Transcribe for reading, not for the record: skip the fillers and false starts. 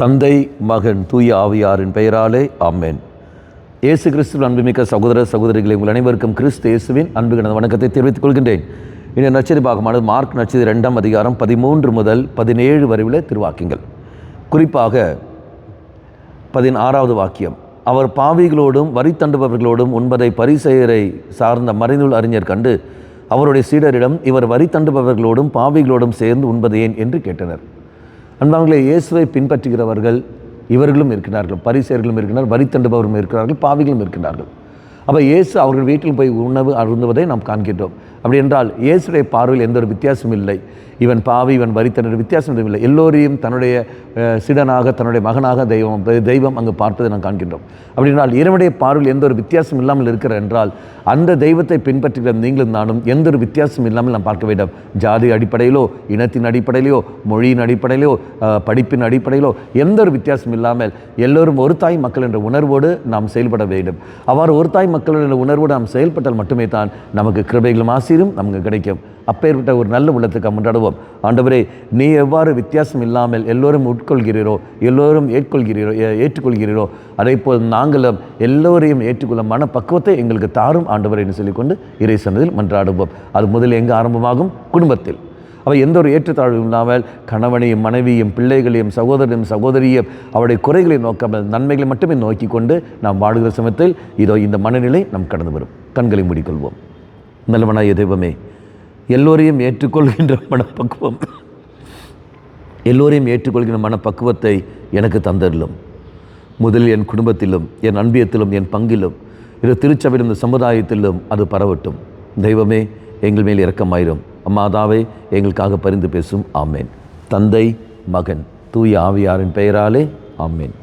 தந்தை, மகன், தூய ஆவியாரின் பெயராலே ஆமென். இயேசு கிறிஸ்துவின் அன்புமிக்க சகோதர சகோதரிகளை உங்கள் அனைவருக்கும் கிறிஸ்து இயேசுவின் அன்புகிற வணக்கத்தை தெரிவித்துக் கொள்கின்றேன். இந்த நற்செய்தி பாகமானது மார்க் நற்செய்தி 2ஆம் அதிகாரம் 13 முதல் 17 வரை உள்ள திருவாக்கியங்கள். குறிப்பாக 16வது வாக்கியம், அவர் பாவிகளோடும் வரி தண்டுபவர்களோடும் உண்பதை பரிசேயரை சார்ந்த மறைநூல் அறிஞர் கண்டு அவருடைய சீடரிடம், இவர் வரி தண்டுபவர்களோடும் பாவிகளோடும் சேர்ந்து உண்பது ஏன் என்று கேட்டனர். அன்பாங்களே, இயேசுவை பின்பற்றுகிறவர்கள் இவர்களும் இருக்கிறார்கள், பரிசேயர்களும் இருக்கிறார்கள், வரி தண்டுபவர்களும் இருக்கிறார்கள், பாவிகளும் இருக்கிறார்கள். அப்போ இயேசு அவர்கள் வீட்டில் போய் உணவு அருந்துவதை நாம் காண்கின்றோம். அப்படி என்றால் இயேசுடைய பார்வையில் எந்த ஒரு வித்தியாசமும் இல்லை. இவன் பாவி, இவன் வரி தண்டு, வித்தியாசம் இல்லை. எல்லோரையும் தன்னுடைய சீடனாக, தன்னுடைய மகனாக தெய்வம் அங்கு பார்ப்பதை நாம் காண்கின்றோம். அப்படி என்றால் இறைவனுடைய பார்வையில் எந்த ஒரு வித்தியாசம் இல்லாமல் இருக்கிற என்றால் அந்த தெய்வத்தை பின்பற்றுகிற நீங்களும் நானும் எந்த ஒரு வித்தியாசம் இல்லாமல் நாம் பார்க்க வேண்டும். ஜாதி அடிப்படையிலோ, இனத்தின் அடிப்படையிலோ, மொழியின் அடிப்படையிலோ, படிப்பின் அடிப்படையிலோ எந்த ஒரு வித்தியாசம் இல்லாமல் எல்லோரும் ஒரு தாய் மக்கள் என்ற உணர்வோடு நாம் செயல்பட வேண்டும். அவ்வாறு ஒரு தாய் மக்கள் என்ற உணர்வோடு நாம் செயல்பட்டால் மட்டுமே தான் நமக்கு கிருபைகளும் ஆசீரும் நமக்கு கிடைக்கும். அப்பேற்பட்ட ஒரு நல்ல உள்ளத்துக்கு கொண்டாடுவோம். ஆண்டவரே, நீ எவ்வாறு வித்தியாசம் இல்லாமல் எல்லோரும் உட்கொள்கிறீரோ, எல்லோரும் ஏற்றுக்கொள்கிறீரோ, அதே போல் நாங்களும் எல்லோரையும் ஏற்றுக்கொள்ள மனப்பக்குவத்தை எங்களுக்கு தாரும் ஆண்டவரே என்று சொல்லிக்கொண்டு இறை சன்னதியில் மன்றாடுவோம். அது முதலில் எங்கே ஆரம்பமாகும்? குடும்பத்தில். அவை எந்த ஒரு ஏற்றத்தாழ்வு இல்லாமல் கணவனையும் மனைவியும் பிள்ளைகளையும் சகோதரனையும் சகோதரியையும் அவருடைய குறைகளை நோக்காமல் நன்மைகளை மட்டுமே நோக்கி கொண்டு நாம் வாடுகிற சமயத்தில் இதோ இந்த மனநிலை நாம் கடந்து வரும். கண்களை மூடிக்கொள்வோம். நல்லவனாய தெய்வமே, எல்லோரையும் ஏற்றுக்கொள்கின்ற மனப்பக்குவம், எல்லோரையும் ஏற்றுக்கொள்கின்ற மனப்பக்குவத்தை எனக்கு தந்தரலும். முதலில் என் குடும்பத்திலும், என் அன்பியத்திலும், என் பங்கிலும், இது திருச்சபையிலும், இந்த சமுதாயத்திலும் அது பரவட்டும். தெய்வமே, எங்கள் மேல் இரக்கமாயிரும். அம்மாதாவே, எங்களுக்காக பரிந்து பேசும். ஆமேன். தந்தை, மகன், தூய ஆவியாரின் பெயராலே ஆமேன்.